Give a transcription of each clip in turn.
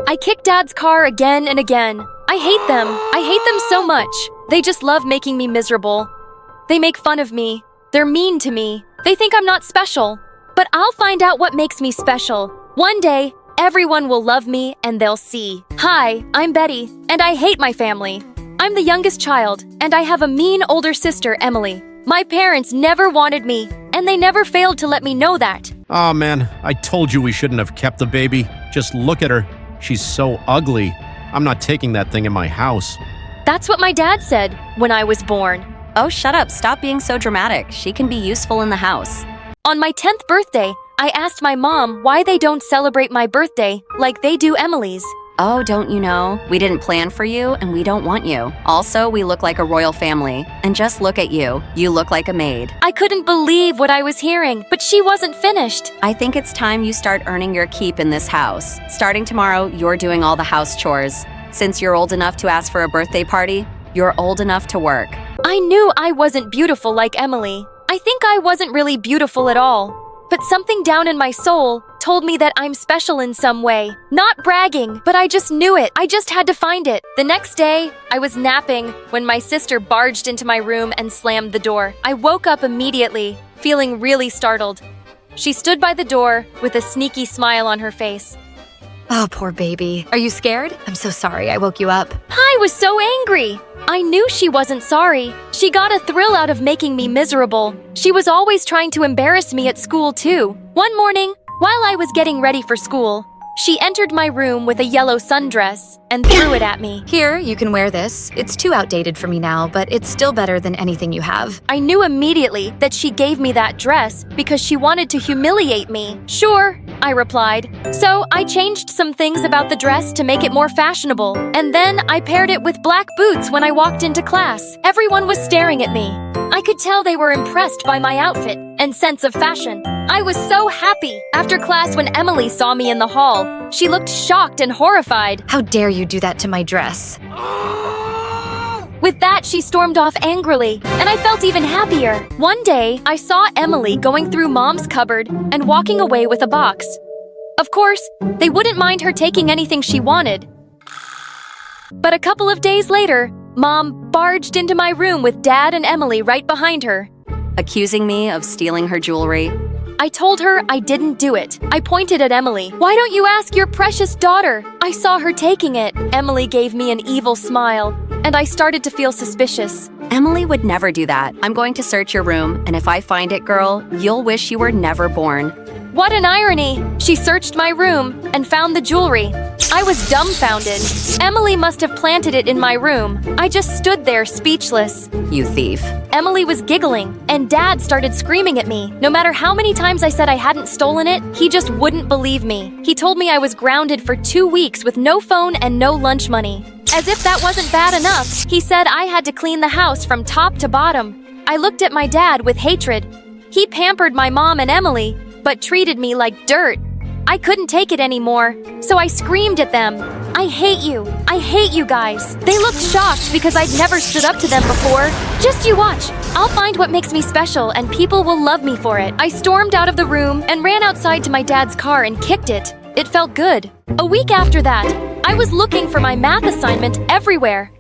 I kicked Dad's car again and again. I hate them. I hate them so much. They just love making me miserable. They make fun of me. They're mean to me. They think I'm not special. But I'll find out what makes me special. One day, everyone will love me and they'll see. Hi, I'm Betty, and I hate my family. I'm the youngest child, and I have a mean older sister, Emily. My parents never wanted me, and they never failed to let me know that. Aw, man, I told you we shouldn't have kept the baby. Just look at her. She's so ugly. I'm not taking that thing in my house. That's what my dad said when I was born. Oh, shut up. Stop being so dramatic. She can be useful in the house. On my 10th birthday, I asked my mom why they don't celebrate my birthday like they do Emily's. Oh, don't you know? We didn't plan for you, and we don't want you. Also, we look like a royal family. And just look at you. You look like a maid. I couldn't believe what I was hearing, but she wasn't finished. I think it's time you start earning your keep in this house. Starting tomorrow, you're doing all the house chores. Since you're old enough to ask for a birthday party, you're old enough to work. I knew I wasn't beautiful like Emily. I think I wasn't really beautiful at all. But something down in my soul told me that I'm special in some way. Not bragging, but I just knew it. I just had to find it. The next day, I was napping when my sister barged into my room and slammed the door. I woke up immediately, feeling really startled. She stood by the door with a sneaky smile on her face. Oh, poor baby. Are you scared? I'm so sorry I woke you up. I was so angry. I knew she wasn't sorry. She got a thrill out of making me miserable. She was always trying to embarrass me at school, too. One morning, while I was getting ready for school, she entered my room with a yellow sundress and threw it at me. Here, you can wear this. It's too outdated for me now, but it's still better than anything you have. I knew immediately that she gave me that dress because she wanted to humiliate me. Sure, I replied. So I changed some things about the dress to make it more fashionable. And then I paired it with black boots when I walked into class. Everyone was staring at me. I could tell they were impressed by my outfit and sense of fashion. I was so happy. After class, when Emily saw me in the hall, she looked shocked and horrified. How dare you do that to my dress? With that, she stormed off angrily, and I felt even happier. One day, I saw Emily going through Mom's cupboard and walking away with a box. Of course, they wouldn't mind her taking anything she wanted. But a couple of days later, Mom barged into my room with Dad and Emily right behind her. Accusing me of stealing her jewelry. I told her I didn't do it. I pointed at Emily. Why don't you ask your precious daughter? I saw her taking it. Emily gave me an evil smile, and I started to feel suspicious. Emily would never do that. I'm going to search your room, and if I find it, girl, you'll wish you were never born. What an irony! She searched my room and found the jewelry. I was dumbfounded. Emily must have planted it in my room. I just stood there speechless. You thief. Emily was giggling, and Dad started screaming at me. No matter how many times I said I hadn't stolen it, he just wouldn't believe me. He told me I was grounded for 2 weeks with no phone and no lunch money. As if that wasn't bad enough, he said I had to clean the house from top to bottom. I looked at my dad with hatred. He pampered my mom and Emily, but treated me like dirt. I couldn't take it anymore, so I screamed at them. I hate you. I hate you guys. They looked shocked because I'd never stood up to them before. Just you watch. I'll find what makes me special and people will love me for it. I stormed out of the room and ran outside to my dad's car and kicked it. It felt good. A week after that, I was looking for my math assignment everywhere.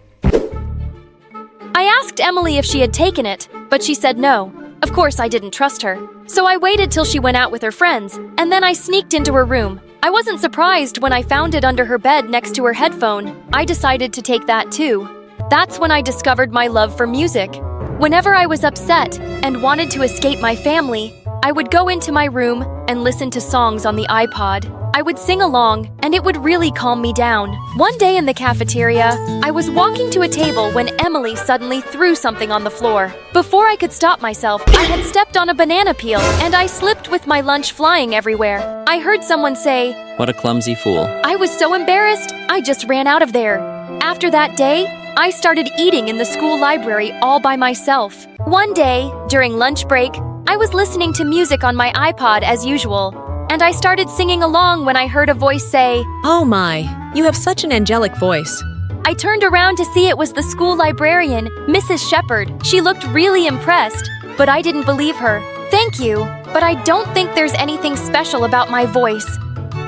I asked Emily if she had taken it, but she said no. Of course, I didn't trust her. So I waited till she went out with her friends, and then I sneaked into her room. I wasn't surprised when I found it under her bed next to her headphone. I decided to take that too. That's when I discovered my love for music. Whenever I was upset and wanted to escape my family, I would go into my room and listen to songs on the iPod. I would sing along, and it would really calm me down. One day in the cafeteria, I was walking to a table when Emily suddenly threw something on the floor. Before I could stop myself, I had stepped on a banana peel, and I slipped with my lunch flying everywhere. I heard someone say, "What a clumsy fool." I was so embarrassed, I just ran out of there. After that day, I started eating in the school library all by myself. One day, during lunch break, I was listening to music on my iPod as usual, and I started singing along when I heard a voice say, "Oh my, you have such an angelic voice." I turned around to see it was the school librarian, Mrs. Shepherd. She looked really impressed, but I didn't believe her. "Thank you, but I don't think there's anything special about my voice."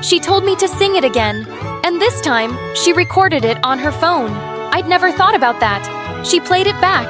She told me to sing it again. And this time, she recorded it on her phone. I'd never thought about that. She played it back,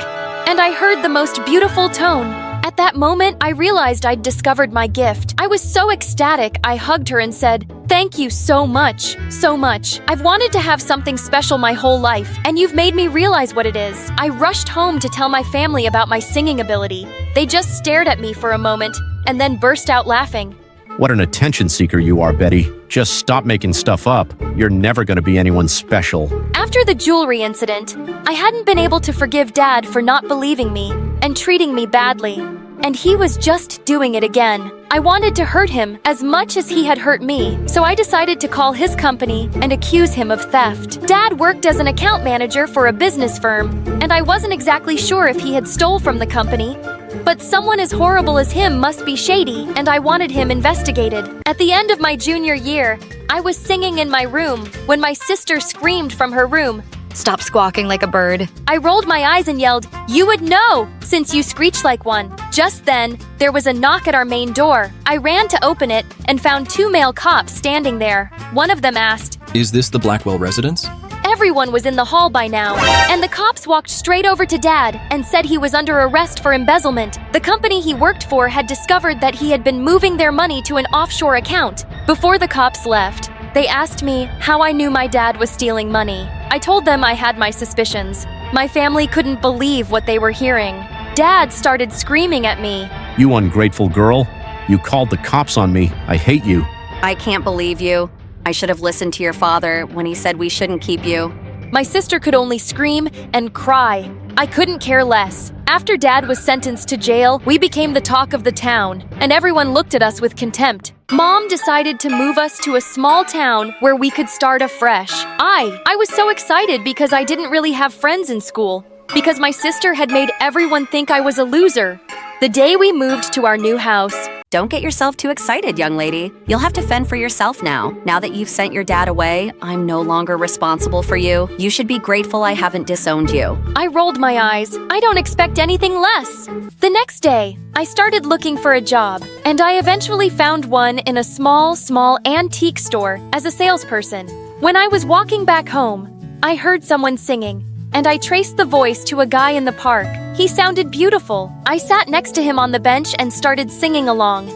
and I heard the most beautiful tone. At that moment, I realized I'd discovered my gift. I was so ecstatic, I hugged her and said, "Thank you so much, so much. I've wanted to have something special my whole life, and you've made me realize what it is." I rushed home to tell my family about my singing ability. They just stared at me for a moment, and then burst out laughing. What an attention seeker you are, Betty. Just stop making stuff up. You're never going to be anyone special. After the jewelry incident, I hadn't been able to forgive Dad for not believing me and treating me badly. And he was just doing it again. I wanted to hurt him as much as he had hurt me, so I decided to call his company and accuse him of theft. Dad worked as an account manager for a business firm, and I wasn't exactly sure if he had stole from the company. But someone as horrible as him must be shady, and I wanted him investigated. At the end of my junior year, I was singing in my room when my sister screamed from her room, Stop squawking like a bird. I rolled my eyes and yelled, "You would know, since you screeched like one." Just then, there was a knock at our main door. I ran to open it and found 2 male cops standing there. One of them asked, "Is this the Blackwell residence?" Everyone was in the hall by now, and the cops walked straight over to Dad and said he was under arrest for embezzlement. The company he worked for had discovered that he had been moving their money to an offshore account. Before the cops left, they asked me how I knew my dad was stealing money. I told them I had my suspicions. My family couldn't believe what they were hearing. Dad started screaming at me. You ungrateful girl. You called the cops on me. I hate you. I can't believe you. I should have listened to your father when he said we shouldn't keep you. My sister could only scream and cry. I couldn't care less. After Dad was sentenced to jail, we became the talk of the town, and everyone looked at us with contempt. Mom decided to move us to a small town where we could start afresh. I was so excited because I didn't really have friends in school, because my sister had made everyone think I was a loser. The day we moved to our new house, Don't get yourself too excited, young lady. You'll have to fend for yourself now. Now that you've sent your dad away, I'm no longer responsible for you. You should be grateful I haven't disowned you. I rolled my eyes. I don't expect anything less. The next day, I started looking for a job, and I eventually found one in a small antique store as a salesperson. When I was walking back home, I heard someone singing, and I traced the voice to a guy in the park. He sounded beautiful. I sat next to him on the bench and started singing along.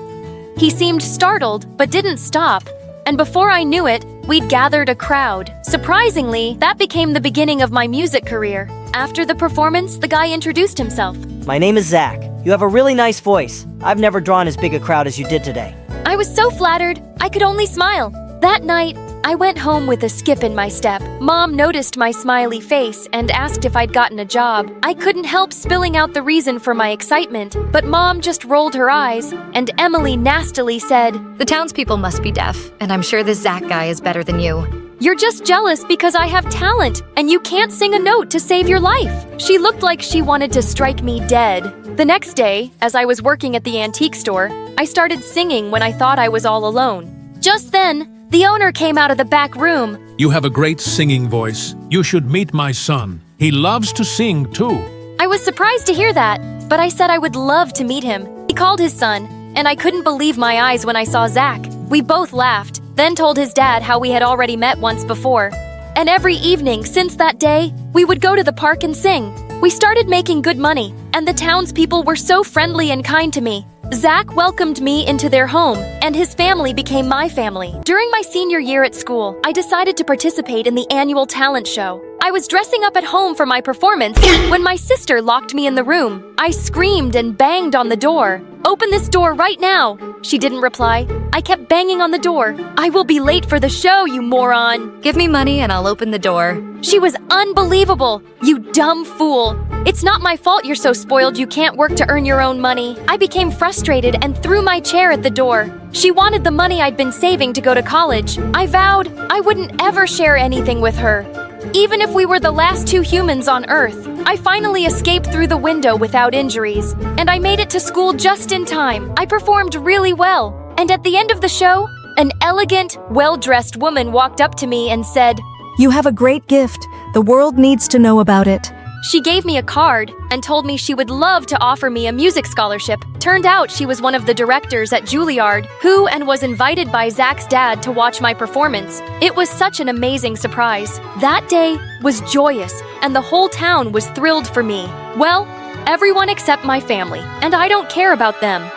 He seemed startled, but didn't stop. And before I knew it, we'd gathered a crowd. Surprisingly, that became the beginning of my music career. After the performance, the guy introduced himself. My name is Zach. You have a really nice voice. I've never drawn as big a crowd as you did today. I was so flattered, I could only smile. That night, I went home with a skip in my step. Mom noticed my smiley face and asked if I'd gotten a job. I couldn't help spilling out the reason for my excitement, but Mom just rolled her eyes, and Emily nastily said, The townspeople must be deaf, and I'm sure this Zach guy is better than you. "You're just jealous because I have talent, and you can't sing a note to save your life." She looked like she wanted to strike me dead. The next day, as I was working at the antique store, I started singing when I thought I was all alone. Just then, the owner came out of the back room. You have a great singing voice. You should meet my son. He loves to sing too. I was surprised to hear that, but I said I would love to meet him. He called his son, and I couldn't believe my eyes when I saw Zach. We both laughed, then told his dad how we had already met once before. And every evening since that day, we would go to the park and sing. We started making good money, and the townspeople were so friendly and kind to me. Zach welcomed me into their home, and his family became my family. During my senior year at school, I decided to participate in the annual talent show. I was dressing up at home for my performance when my sister locked me in the room. I screamed and banged on the door. "Open this door right now!" She didn't reply. I kept banging on the door. "I will be late for the show, you moron!" Give me money and I'll open the door. She was unbelievable. "You dumb fool. It's not my fault you're so spoiled you can't work to earn your own money." I became frustrated and threw my chair at the door. She wanted the money I'd been saving to go to college. I vowed I wouldn't ever share anything with her, even if we were the last 2 humans on Earth. I finally escaped through the window without injuries, and I made it to school just in time. I performed really well, and at the end of the show, an elegant, well-dressed woman walked up to me and said, You have a great gift. The world needs to know about it. She gave me a card and told me she would love to offer me a music scholarship. Turned out she was one of the directors at Juilliard who and was invited by Zach's dad to watch my performance. It was such an amazing surprise. That day was joyous and the whole town was thrilled for me. Well, everyone except my family, and I don't care about them.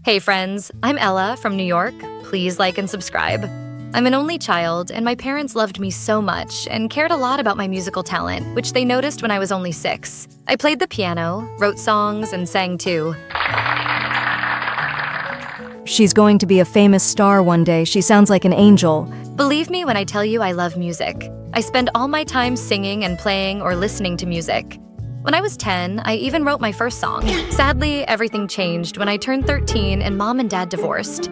Hey friends, I'm Ella from New York. Please like and subscribe. I'm an only child, and my parents loved me so much and cared a lot about my musical talent, which they noticed when I was only 6. I played the piano, wrote songs, and sang too. She's going to be a famous star one day. She sounds like an angel. Believe me when I tell you I love music. I spend all my time singing and playing or listening to music. When I was 10, I even wrote my first song. Sadly, everything changed when I turned 13 and Mom and Dad divorced.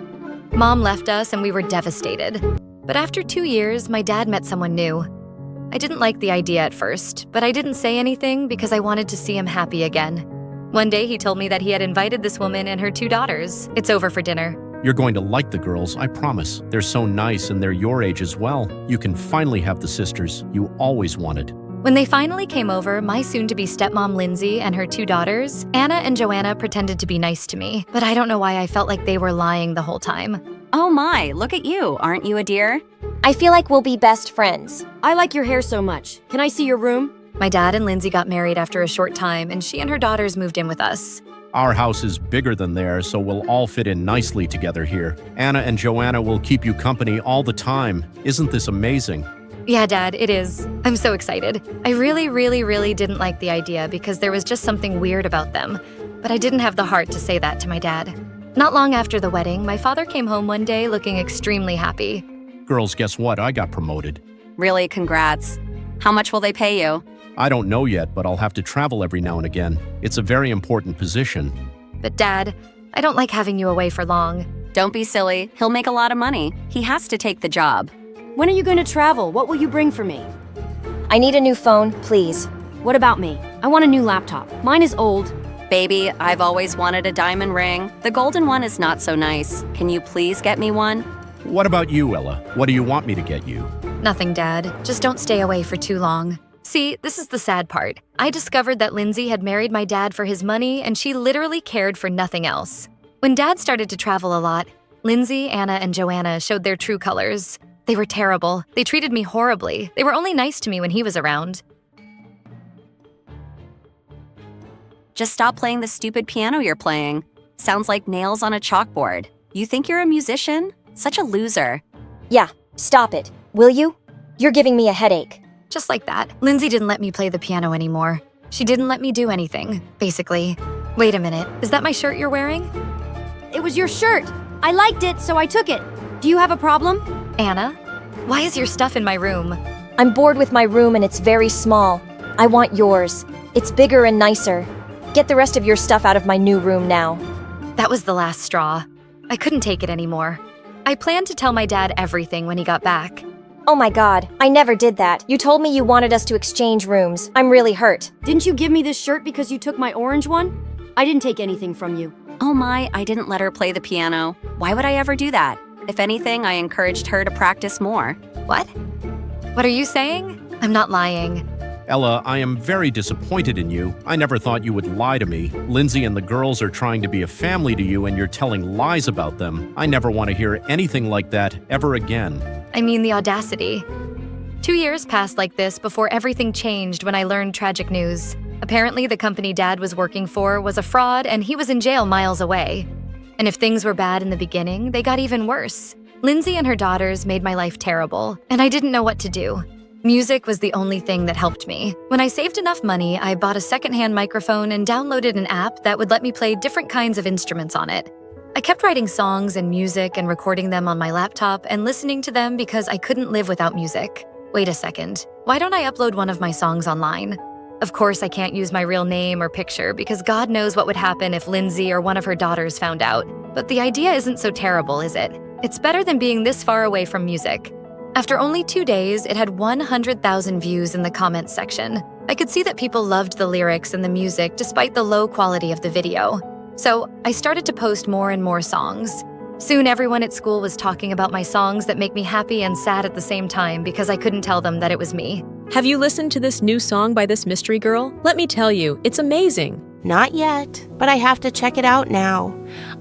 Mom left us and we were devastated. But after 2 years, my dad met someone new. I didn't like the idea at first, but I didn't say anything because I wanted to see him happy again. One day, he told me that he had invited this woman and her 2 daughters. It's over for dinner. You're going to like the girls, I promise. They're so nice and they're your age as well. You can finally have the sisters you always wanted. When they finally came over, my soon-to-be stepmom Lindsay and her 2 daughters, Anna and Joanna, pretended to be nice to me, but I don't know why I felt like they were lying the whole time. Oh my, look at you. Aren't you a dear? I feel like we'll be best friends. I like your hair so much. Can I see your room? My dad and Lindsay got married after a short time, and she and her daughters moved in with us. Our house is bigger than theirs, so we'll all fit in nicely together here. Anna and Joanna will keep you company all the time. Isn't this amazing? Yeah, Dad, it is. I'm so excited. I really didn't like the idea because there was just something weird about them, but I didn't have the heart to say that to my dad. Not long after the wedding, my father came home one day looking extremely happy. Girls, guess what? I got promoted. Really, congrats. How much will they pay you? I don't know yet, but I'll have to travel every now and again. It's a very important position. But Dad, I don't like having you away for long. Don't be silly. He'll make a lot of money. He has to take the job. When are you going to travel? What will you bring for me? I need a new phone, please. What about me? I want a new laptop. Mine is old. Baby, I've always wanted a diamond ring. The golden one is not so nice. Can you please get me one? What about you, Ella? What do you want me to get you? Nothing, Dad. Just don't stay away for too long. See, this is the sad part. I discovered that Lindsay had married my dad for his money, and she literally cared for nothing else. When Dad started to travel a lot, Lindsay, Anna, and Joanna showed their true colors. They were terrible. They treated me horribly. They were only nice to me when he was around. Just stop playing the stupid piano you're playing. Sounds like nails on a chalkboard. You think you're a musician? Such a loser. Yeah, stop it. Will you? You're giving me a headache. Just like that, Lindsay didn't let me play the piano anymore. She didn't let me do anything, basically. Wait a minute, is that my shirt you're wearing? It was your shirt. I liked it, so I took it. Do you have a problem? Anna, why is your stuff in my room? I'm bored with my room and it's very small. I want yours. It's bigger and nicer. Get the rest of your stuff out of my new room now. That was the last straw. I couldn't take it anymore. I planned to tell my dad everything when he got back. Oh my god, I never did that. You told me you wanted us to exchange rooms. I'm really hurt. Didn't you give me this shirt because you took my orange one? I didn't take anything from you. Oh my, I didn't let her play the piano. Why would I ever do that? If anything, I encouraged her to practice more. What? What are you saying? I'm not lying. Ella, I am very disappointed in you. I never thought you would lie to me. Lindsay and the girls are trying to be a family to you and you're telling lies about them. I never want to hear anything like that ever again. I mean the audacity. 2 years passed like this before everything changed when I learned tragic news. Apparently, the company Dad was working for was a fraud and he was in jail miles away. And if things were bad in the beginning, they got even worse. Lindsay and her daughters made my life terrible, and I didn't know what to do. Music was the only thing that helped me. When I saved enough money, I bought a secondhand microphone and downloaded an app that would let me play different kinds of instruments on it. I kept writing songs and music and recording them on my laptop and listening to them because I couldn't live without music. Wait a second, why don't I upload one of my songs online? Of course, I can't use my real name or picture because God knows what would happen if Lindsay or one of her daughters found out. But the idea isn't so terrible, is it? It's better than being this far away from music. After only 2 days, it had 100,000 views in the comments section. I could see that people loved the lyrics and the music despite the low quality of the video. So I started to post more and more songs. Soon everyone at school was talking about my songs that make me happy and sad at the same time because I couldn't tell them that it was me. Have you listened to this new song by this mystery girl? Let me tell you, it's amazing. Not yet, but I have to check it out now.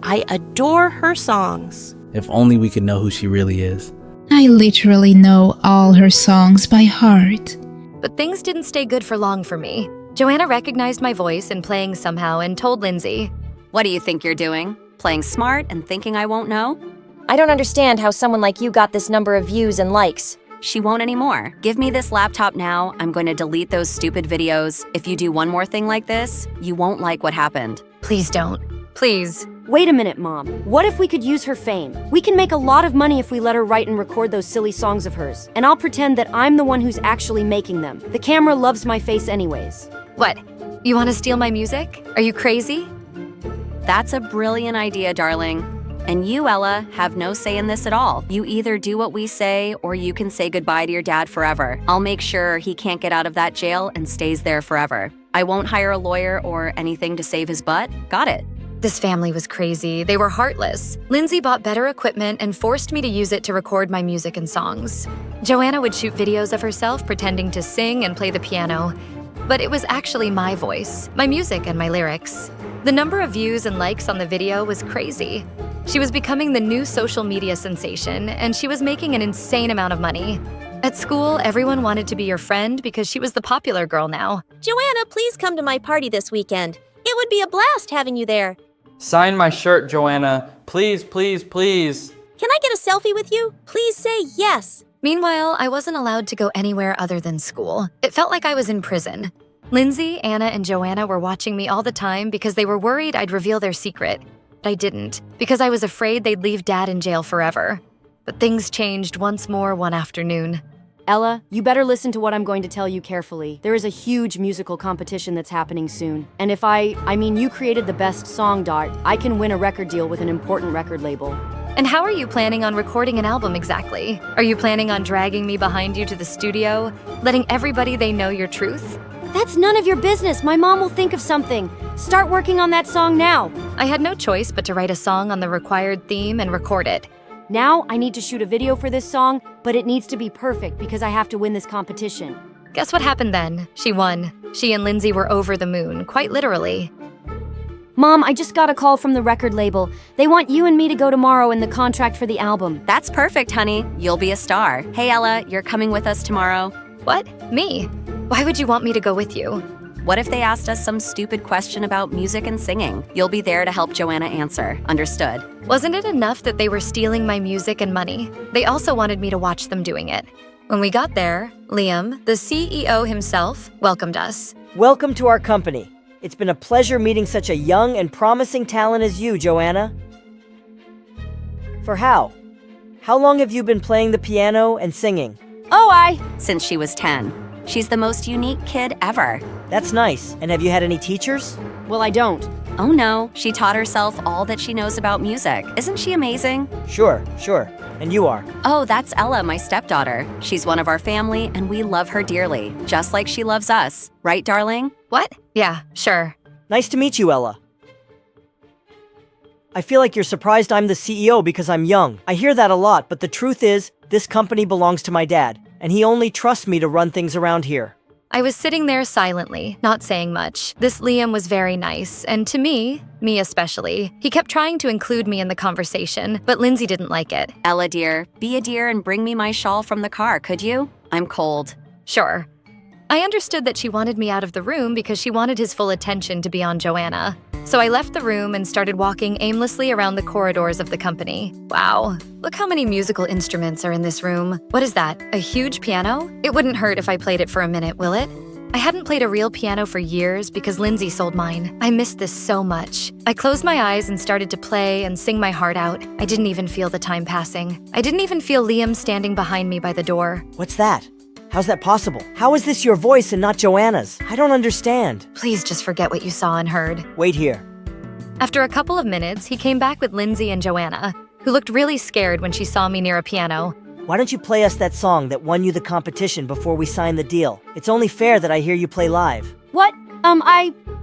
I adore her songs. If only we could know who she really is. I literally know all her songs by heart. But things didn't stay good for long for me. Joanna recognized my voice and playing somehow and told Lindsay, What do you think you're doing? Playing smart and thinking I won't know? I don't understand how someone like you got this number of views and likes. She won't anymore. Give me this laptop now. I'm going to delete those stupid videos. If you do one more thing like this, you won't like what happened. Please don't. Please. Wait a minute, Mom. What if we could use her fame? We can make a lot of money if we let her write and record those silly songs of hers. And I'll pretend that I'm the one who's actually making them. The camera loves my face anyways. What? You want to steal my music? Are you crazy? That's a brilliant idea, darling. And you, Ella, have no say in this at all. You either do what we say, or you can say goodbye to your dad forever. I'll make sure he can't get out of that jail and stays there forever. I won't hire a lawyer or anything to save his butt. Got it. This family was crazy. They were heartless. Lindsay bought better equipment and forced me to use it to record my music and songs. Joanna would shoot videos of herself pretending to sing and play the piano. But it was actually my voice, my music, and my lyrics. The number of views and likes on the video was crazy. She was becoming the new social media sensation, and she was making an insane amount of money. At school, everyone wanted to be your friend because she was the popular girl now. Joanna, please come to my party this weekend. It would be a blast having you there. Sign my shirt, Joanna. Please, please, please. Can I get a selfie with you? Please say yes. Meanwhile, I wasn't allowed to go anywhere other than school. It felt like I was in prison. Lindsay, Anna, and Joanna were watching me all the time because they were worried I'd reveal their secret. But I didn't, because I was afraid they'd leave Dad in jail forever. But things changed once more one afternoon. Ella, you better listen to what I'm going to tell you carefully. There is a huge musical competition that's happening soon. And if I mean you created the best song, Dart, I can win a record deal with an important record label. And how are you planning on recording an album exactly? Are you planning on dragging me behind you to the studio, letting everybody they know your truth? That's none of your business. My mom will think of something. Start working on that song now. I had no choice but to write a song on the required theme and record it. Now I need to shoot a video for this song, but it needs to be perfect because I have to win this competition. Guess what happened then? She won. She and Lindsay were over the moon, quite literally. Mom, I just got a call from the record label. They want you and me to go tomorrow in the contract for the album. That's perfect, honey. You'll be a star. Hey, Ella, you're coming with us tomorrow. What? Me? Why would you want me to go with you? What if they asked us some stupid question about music and singing? You'll be there to help Joanna answer. Understood? Wasn't it enough that they were stealing my music and money? They also wanted me to watch them doing it. When we got there, Liam, the CEO himself, welcomed us. Welcome to our company. It's been a pleasure meeting such a young and promising talent as you, Joanna. For how? How long have you been playing the piano and singing? Since she was 10. She's the most unique kid ever. That's nice. And have you had any teachers? Well, I don't. Oh no, she taught herself all that she knows about music. Isn't she amazing? Sure. And you are? Oh, that's Ella, my stepdaughter. She's one of our family, and we love her dearly, just like she loves us. Right, darling? What? Yeah, sure. Nice to meet you, Ella. I feel like you're surprised I'm the CEO because I'm young. I hear that a lot, but the truth is, this company belongs to my dad, and he only trusts me to run things around here. I was sitting there silently, not saying much. This Liam was very nice, and to me especially, he kept trying to include me in the conversation, but Lindsay didn't like it. Ella, dear, be a dear and bring me my shawl from the car, could you? I'm cold. Sure. I understood that she wanted me out of the room because she wanted his full attention to be on Joanna. So I left the room and started walking aimlessly around the corridors of the company. Wow, look how many musical instruments are in this room. What is that, a huge piano? It wouldn't hurt if I played it for a minute, will it? I hadn't played a real piano for years because Lindsay sold mine. I missed this so much. I closed my eyes and started to play and sing my heart out. I didn't even feel the time passing. I didn't even feel Liam standing behind me by the door. What's that? How's that possible? How is this your voice and not Joanna's? I don't understand. Please just forget what you saw and heard. Wait here. After a couple of minutes, he came back with Lindsay and Joanna, who looked really scared when she saw me near a piano. Why don't you play us that song that won you the competition before we sign the deal? It's only fair that I hear you play live. What?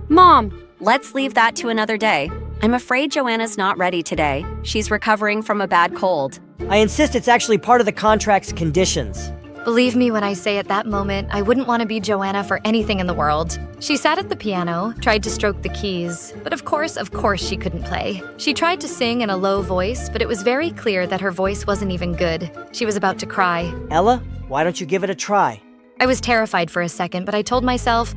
Mom. Let's leave that to another day. I'm afraid Joanna's not ready today. She's recovering from a bad cold. I insist it's actually part of the contract's conditions. Believe me when I say at that moment, I wouldn't want to be Joanna for anything in the world. She sat at the piano, tried to stroke the keys, but of course she couldn't play. She tried to sing in a low voice, but it was very clear that her voice wasn't even good. She was about to cry. Ella, why don't you give it a try? I was terrified for a second, but I told myself,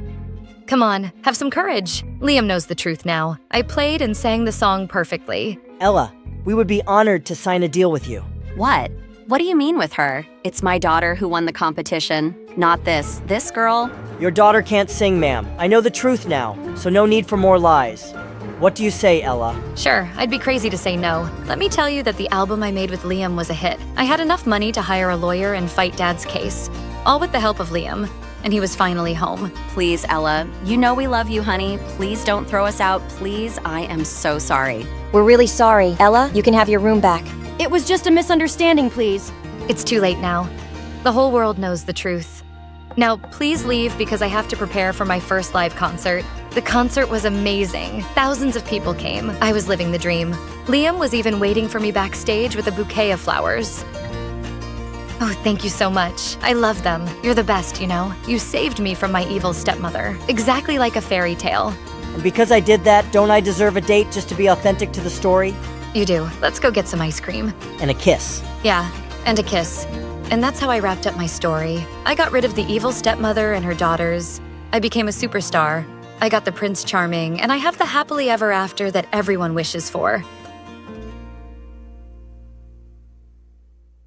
come on, have some courage. Liam knows the truth now. I played and sang the song perfectly. Ella, we would be honored to sign a deal with you. What? What do you mean with her? It's my daughter who won the competition, not this girl. Your daughter can't sing, ma'am. I know the truth now, so no need for more lies. What do you say, Ella? Sure, I'd be crazy to say no. Let me tell you that the album I made with Liam was a hit. I had enough money to hire a lawyer and fight Dad's case, all with the help of Liam, and he was finally home. Please, Ella, you know we love you, honey. Please don't throw us out, please. I am so sorry. We're really sorry. Ella, you can have your room back. It was just a misunderstanding, please. It's too late now. The whole world knows the truth. Now, please leave because I have to prepare for my first live concert. The concert was amazing. Thousands of people came. I was living the dream. Liam was even waiting for me backstage with a bouquet of flowers. Oh, thank you so much. I love them. You're the best, you know. You saved me from my evil stepmother. Exactly like a fairy tale. And because I did that, don't I deserve a date just to be authentic to the story? You do. Let's go get some ice cream. And a kiss. Yeah, and a kiss. And that's how I wrapped up my story. I got rid of the evil stepmother and her daughters. I became a superstar. I got the Prince Charming, and I have the happily ever after that everyone wishes for.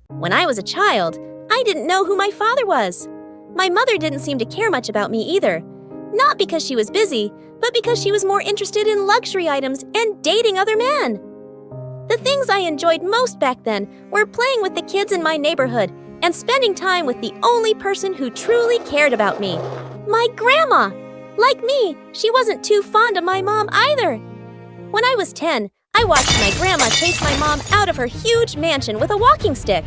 When I was a child, I didn't know who my father was. My mother didn't seem to care much about me either. Not because she was busy, but because she was more interested in luxury items and dating other men. The things I enjoyed most back then were playing with the kids in my neighborhood and spending time with the only person who truly cared about me, my grandma. Like me, she wasn't too fond of my mom either. When I was 10, I watched my grandma chase my mom out of her huge mansion with a walking stick.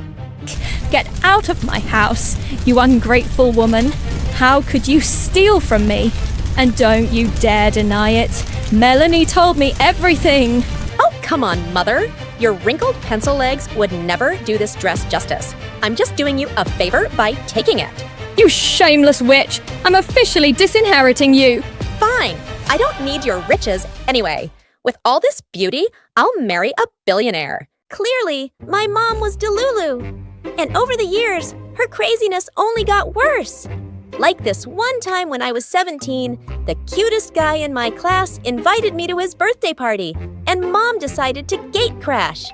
Get out of my house, you ungrateful woman. How could you steal from me? And don't you dare deny it. Melanie told me everything. Oh, come on, Mother. Your wrinkled pencil legs would never do this dress justice. I'm just doing you a favor by taking it. You shameless witch! I'm officially disinheriting you! Fine. I don't need your riches anyway. With all this beauty, I'll marry a billionaire. Clearly, my mom was delulu. And over the years, her craziness only got worse. Like this one time when I was 17, the cutest guy in my class invited me to his birthday party, and Mom decided to gate crash.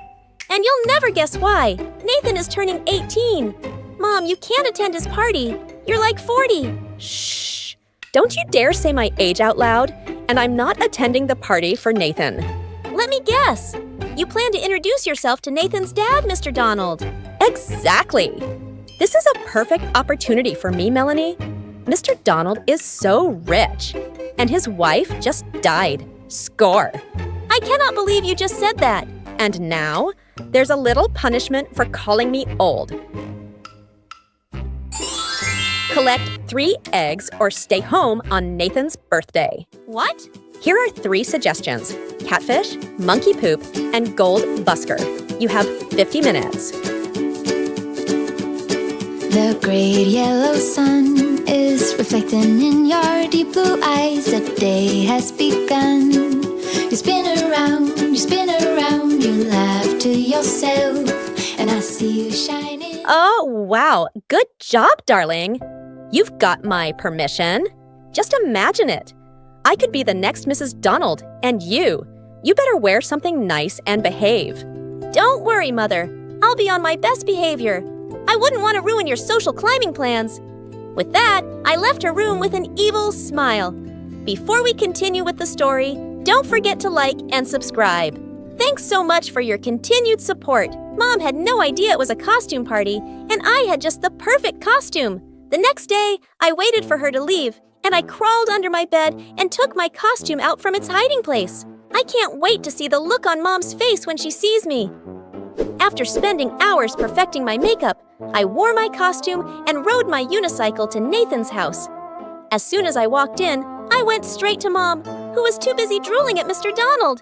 And you'll never guess why. Nathan is turning 18. Mom, you can't attend his party. You're like 40. Shh. Don't you dare say my age out loud. And I'm not attending the party for Nathan. Let me guess. You plan to introduce yourself to Nathan's dad, Mr. Donald. Exactly. This is a perfect opportunity for me, Melanie. Mr. Donald is so rich, and his wife just died. Score. I cannot believe you just said that. And now, there's a little punishment for calling me old. Collect 3 eggs or stay home on Nathan's birthday. What? Here are 3 suggestions: catfish, monkey poop, and gold busker. You have 50 minutes. The great yellow sun is reflecting in your deep blue eyes. The day has begun. You spin around, you laugh to yourself, and I see you shining. Oh, wow. Good job, darling. You've got my permission. Just imagine it. I could be the next Mrs. Donald, and you better wear something nice and behave. Don't worry, Mother. I'll be on my best behavior. I wouldn't want to ruin your social climbing plans. With that, I left her room with an evil smile. Before we continue with the story, don't forget to like and subscribe. Thanks so much for your continued support. Mom had no idea it was a costume party, and I had just the perfect costume. The next day, I waited for her to leave, and I crawled under my bed and took my costume out from its hiding place. I can't wait to see the look on Mom's face when she sees me. After spending hours perfecting my makeup, I wore my costume and rode my unicycle to Nathan's house. As soon as I walked in, I went straight to Mom, who was too busy drooling at Mr. Donald.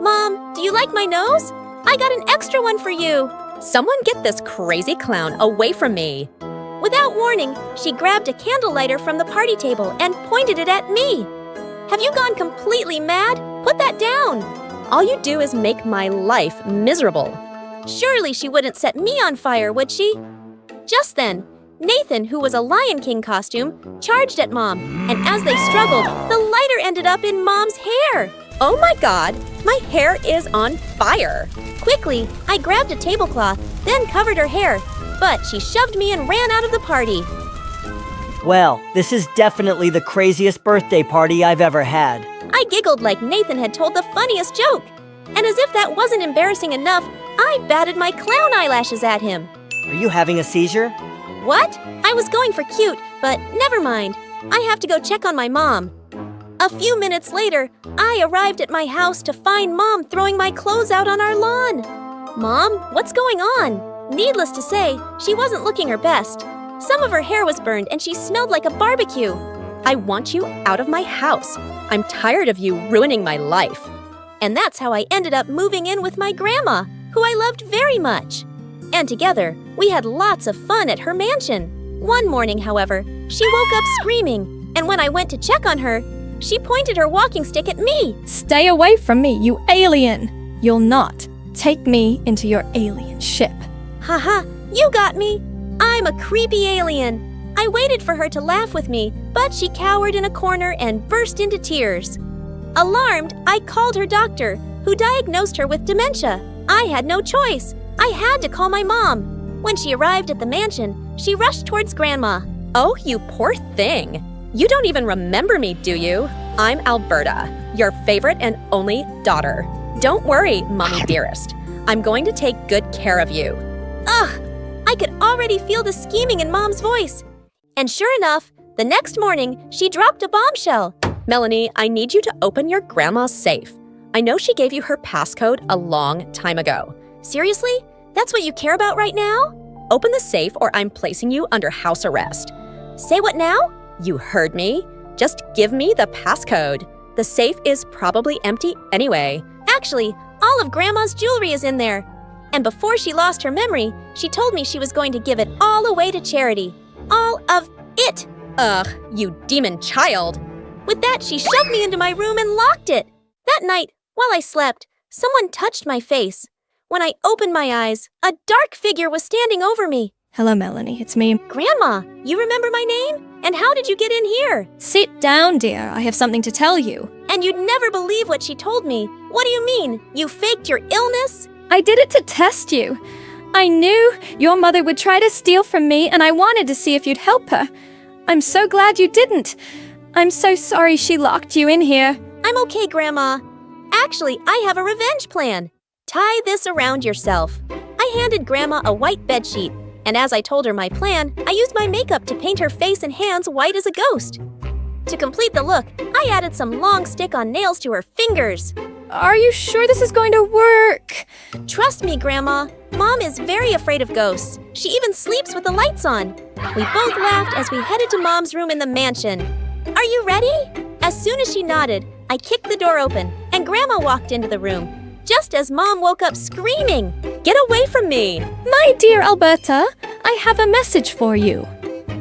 Mom, do you like my nose? I got an extra one for you. Someone get this crazy clown away from me. Without warning, she grabbed a candle lighter from the party table and pointed it at me. Have you gone completely mad? Put that down. All you do is make my life miserable. Surely she wouldn't set me on fire, would she? Just then, Nathan, who was a Lion King costume, charged at Mom, and as they struggled, the lighter ended up in Mom's hair. Oh my God, my hair is on fire. Quickly, I grabbed a tablecloth, then covered her hair, but she shoved me and ran out of the party. Well, this is definitely the craziest birthday party I've ever had. I giggled like Nathan had told the funniest joke. And as if that wasn't embarrassing enough, I batted my clown eyelashes at him. Are you having a seizure? What? I was going for cute, but never mind. I have to go check on my mom. A few minutes later, I arrived at my house to find Mom throwing my clothes out on our lawn. Mom, what's going on? Needless to say, she wasn't looking her best. Some of her hair was burned and she smelled like a barbecue. I want you out of my house. I'm tired of you ruining my life. And that's how I ended up moving in with my grandma, who I loved very much. And together, we had lots of fun at her mansion. One morning, however, she woke up screaming, and when I went to check on her, she pointed her walking stick at me. Stay away from me, you alien! You'll not take me into your alien ship. Haha, you got me! I'm a creepy alien. I waited for her to laugh with me, but she cowered in a corner and burst into tears. Alarmed, I called her doctor, who diagnosed her with dementia. I had no choice. I had to call my mom. When she arrived at the mansion, she rushed towards Grandma. Oh, you poor thing. You don't even remember me, do you? I'm Alberta, your favorite and only daughter. Don't worry, Mommy dearest. I'm going to take good care of you. Ugh! I could already feel the scheming in Mom's voice. And sure enough, the next morning, she dropped a bombshell. Melanie, I need you to open your grandma's safe. I know she gave you her passcode a long time ago. Seriously? That's what you care about right now? Open the safe or I'm placing you under house arrest. Say what now? You heard me. Just give me the passcode. The safe is probably empty anyway. Actually, all of Grandma's jewelry is in there. And before she lost her memory, she told me she was going to give it all away to charity. All of it. Ugh, you demon child. With that, she shoved me into my room and locked it. That night, while I slept, someone touched my face. When I opened my eyes, a dark figure was standing over me. Hello, Melanie, it's me. Grandma, you remember my name? And how did you get in here? Sit down, dear. I have something to tell you. And you'd never believe what she told me. What do you mean? You faked your illness? I did it to test you. I knew your mother would try to steal from me, and I wanted to see if you'd help her. I'm so glad you didn't. I'm so sorry she locked you in here. I'm okay, Grandma. Actually, I have a revenge plan. Tie this around yourself. I handed Grandma a white bedsheet, and as I told her my plan, I used my makeup to paint her face and hands white as a ghost. To complete the look, I added some long stick-on nails to her fingers. Are you sure this is going to work? Trust me, Grandma. Mom is very afraid of ghosts. She even sleeps with the lights on. We both laughed as we headed to Mom's room in the mansion. Are you ready? As soon as she nodded, I kicked the door open, and Grandma walked into the room, just as Mom woke up screaming. Get away from me! My dear Alberta, I have a message for you.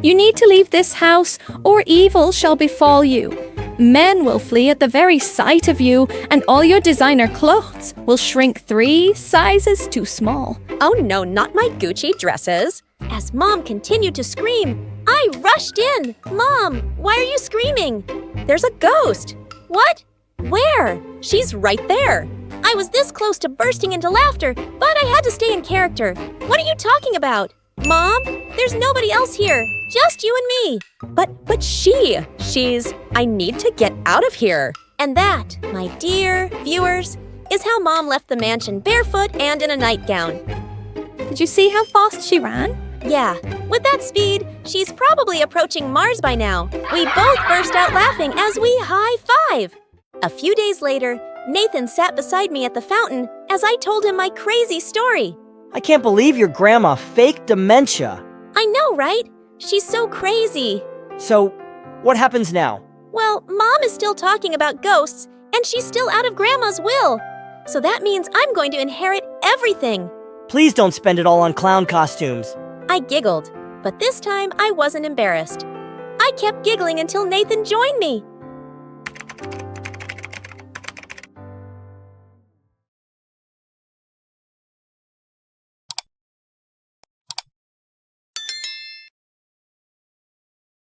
You need to leave this house, or evil shall befall you. Men will flee at the very sight of you, and all your designer clothes will shrink 3 sizes too small. Oh no, not my Gucci dresses. As Mom continued to scream, I rushed in. Mom, why are you screaming? There's a ghost. What? Where? She's right there. I was this close to bursting into laughter, but I had to stay in character. What are you talking about? Mom, there's nobody else here. Just you and me. But she's... I need to get out of here. And that, my dear viewers, is how Mom left the mansion barefoot and in a nightgown. Did you see how fast she ran? Yeah, with that speed, she's probably approaching Mars by now. We both burst out laughing as we high-five. A few days later, Nathan sat beside me at the fountain as I told him my crazy story. I can't believe your grandma faked dementia. I know, right? She's so crazy. So, what happens now? Well, Mom is still talking about ghosts, and she's still out of Grandma's will. So that means I'm going to inherit everything. Please don't spend it all on clown costumes. I giggled, but this time I wasn't embarrassed. I kept giggling until Nathan joined me.